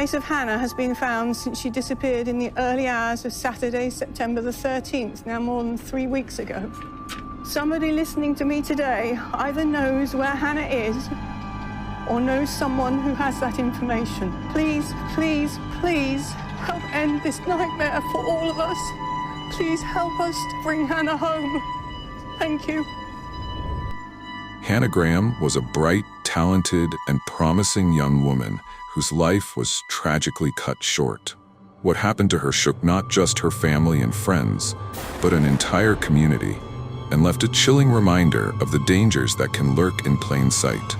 trace of Hannah has been found since she disappeared in the early hours of Saturday, September the 13th, now more than 3 weeks ago. Somebody listening to me today either knows where Hannah is or knows someone who has that information. Please, please, please help end this nightmare for all of us. Please help us to bring Hannah home. Thank you. Hannah Graham was a bright, talented, and promising young woman whose life was tragically cut short. What happened to her shook not just her family and friends, but an entire community, and left a chilling reminder of the dangers that can lurk in plain sight.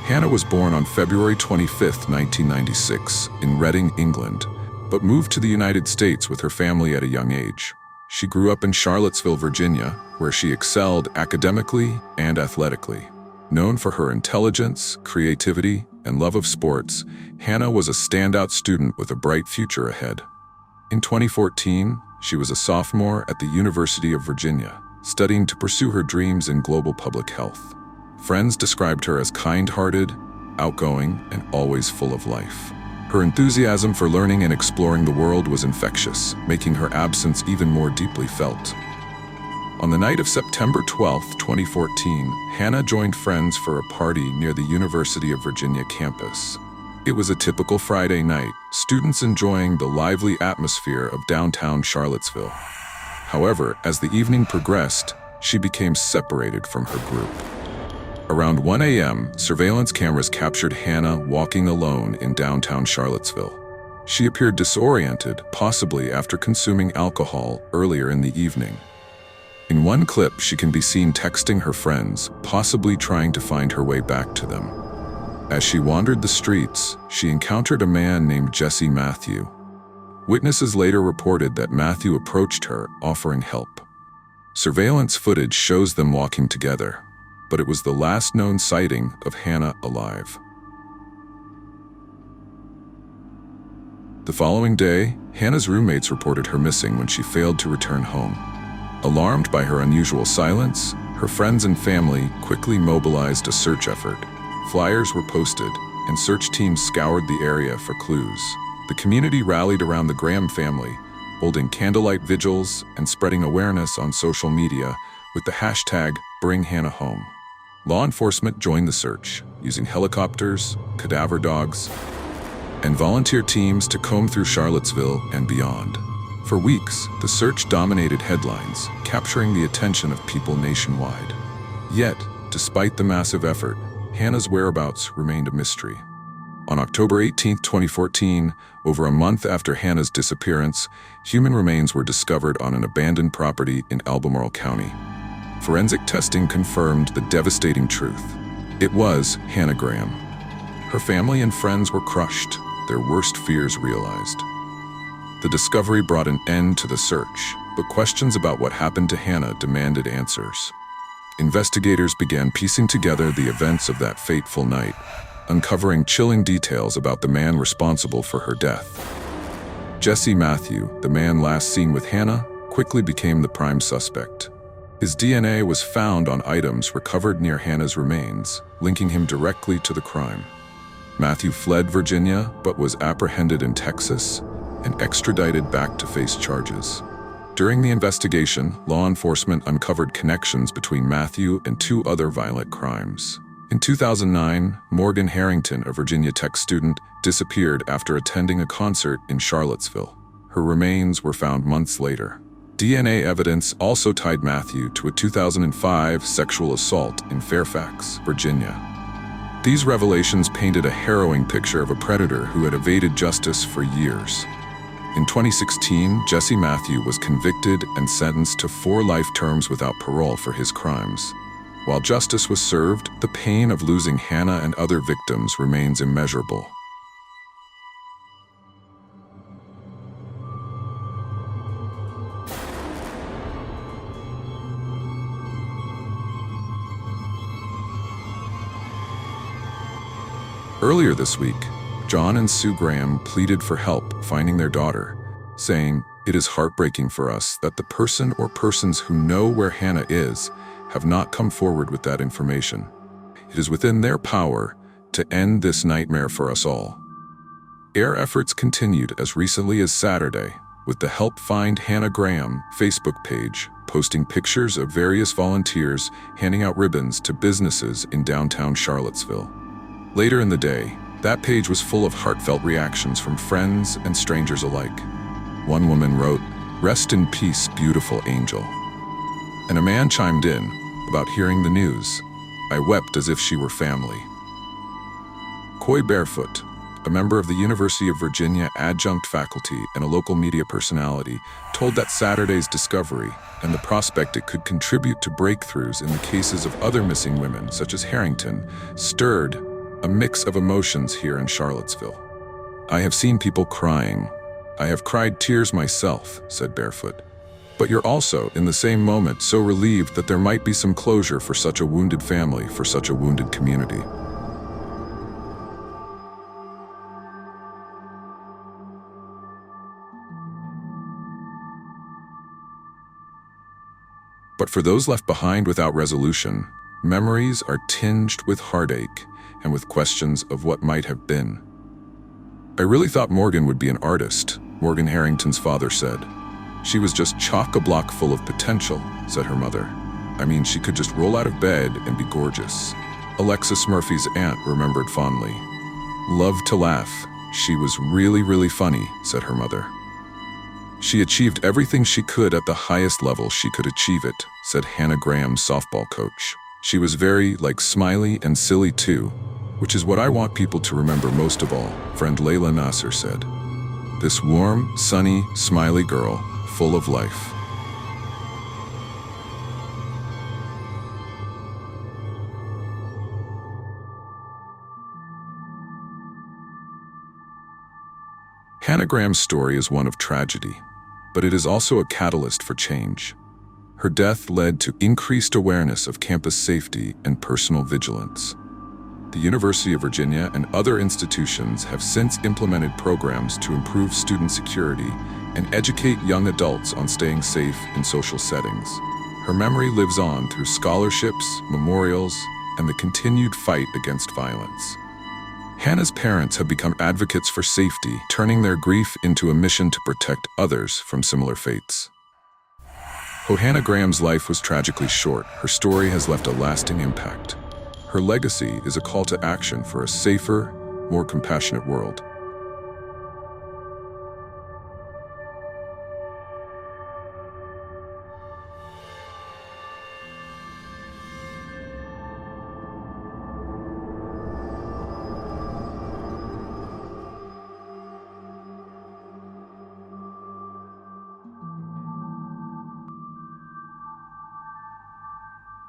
Hannah was born on February 25, 1996, in Reading, England, but moved to the United States with her family at a young age. She grew up in Charlottesville, Virginia, where she excelled academically and athletically. Known for her intelligence, creativity, and love of sports, Hannah was a standout student with a bright future ahead. In 2014, she was a sophomore at the University of Virginia, studying to pursue her dreams in global public health. Friends described her as kind-hearted, outgoing, and always full of life. Her enthusiasm for learning and exploring the world was infectious, making her absence even more deeply felt. On the night of September 12, 2014, Hannah joined friends for a party near the University of Virginia campus. It was a typical Friday night, students enjoying the lively atmosphere of downtown Charlottesville. However, as the evening progressed, she became separated from her group. Around 1 a.m., surveillance cameras captured Hannah walking alone in downtown Charlottesville. She appeared disoriented, possibly after consuming alcohol earlier in the evening. In one clip, she can be seen texting her friends, possibly trying to find her way back to them. As she wandered the streets, she encountered a man named Jesse Matthew. Witnesses later reported that Matthew approached her, offering help. Surveillance footage shows them walking together, but it was the last known sighting of Hannah alive. The following day, Hannah's roommates reported her missing when she failed to return home. Alarmed by her unusual silence, her friends and family quickly mobilized a search effort. Flyers were posted, and search teams scoured the area for clues. The community rallied around the Graham family, holding candlelight vigils and spreading awareness on social media with the hashtag #BringHannahHome. Law enforcement joined the search, using helicopters, cadaver dogs, and volunteer teams to comb through Charlottesville and beyond. For weeks, the search dominated headlines, capturing the attention of people nationwide. Yet, despite the massive effort, Hannah's whereabouts remained a mystery. On October 18, 2014, over a month after Hannah's disappearance, human remains were discovered on an abandoned property in Albemarle County. Forensic testing confirmed the devastating truth. It was Hannah Graham. Her family and friends were crushed, their worst fears realized. The discovery brought an end to the search, but questions about what happened to Hannah demanded answers. Investigators began piecing together the events of that fateful night, uncovering chilling details about the man responsible for her death. Jesse Matthew, the man last seen with Hannah, quickly became the prime suspect. His DNA was found on items recovered near Hannah's remains, linking him directly to the crime. Matthew fled Virginia, but was apprehended in Texas and extradited back to face charges. During the investigation, law enforcement uncovered connections between Matthew and 2 other violent crimes. In 2009, Morgan Harrington, a Virginia Tech student, disappeared after attending a concert in Charlottesville. Her remains were found months later. DNA evidence also tied Matthew to a 2005 sexual assault in Fairfax, Virginia. These revelations painted a harrowing picture of a predator who had evaded justice for years. In 2016, Jesse Matthew was convicted and sentenced to 4 life terms without parole for his crimes. While justice was served, the pain of losing Hannah and other victims remains immeasurable. Earlier this week, John and Sue Graham pleaded for help finding their daughter, saying, "It is heartbreaking for us that the person or persons who know where Hannah is have not come forward with that information. It is within their power to end this nightmare for us all." Air efforts continued as recently as Saturday, with the Help Find Hannah Graham Facebook page posting pictures of various volunteers handing out ribbons to businesses in downtown Charlottesville. Later in the day, that page was full of heartfelt reactions from friends and strangers alike. One woman wrote, "Rest in peace, beautiful angel." And a man chimed in about hearing the news. "I wept as if she were family." Coy Barefoot, a member of the University of Virginia adjunct faculty and a local media personality, told that Saturday's discovery and the prospect it could contribute to breakthroughs in the cases of other missing women, such as Harrington, stirred a mix of emotions here in Charlottesville. "I have seen people crying. I have cried tears myself," said Barefoot. "But you're also, in the same moment, so relieved that there might be some closure for such a wounded family, for such a wounded community." But for those left behind without resolution, memories are tinged with heartache and with questions of what might have been. "I really thought Morgan would be an artist," Morgan Harrington's father said. "She was just chock-a-block full of potential," said her mother. "I mean, she could just roll out of bed and be gorgeous." Alexis Murphy's aunt remembered fondly. "Loved to laugh. She was really, really funny," said her mother. "She achieved everything she could at the highest level she could achieve it," said Hannah Graham's softball coach. "She was very, smiley and silly too, which is what I want people to remember most of all," friend Layla Nasser said. "This warm, sunny, smiley girl, full of life." Hannah Graham's story is one of tragedy, but it is also a catalyst for change. Her death led to increased awareness of campus safety and personal vigilance. The University of Virginia and other institutions have since implemented programs to improve student security and educate young adults on staying safe in social settings. Her memory lives on through scholarships, memorials, and the continued fight against violence. Hannah's parents have become advocates for safety, turning their grief into a mission to protect others from similar fates. Though Hannah Graham's life was tragically short, her story has left a lasting impact. Her legacy is a call to action for a safer, more compassionate world.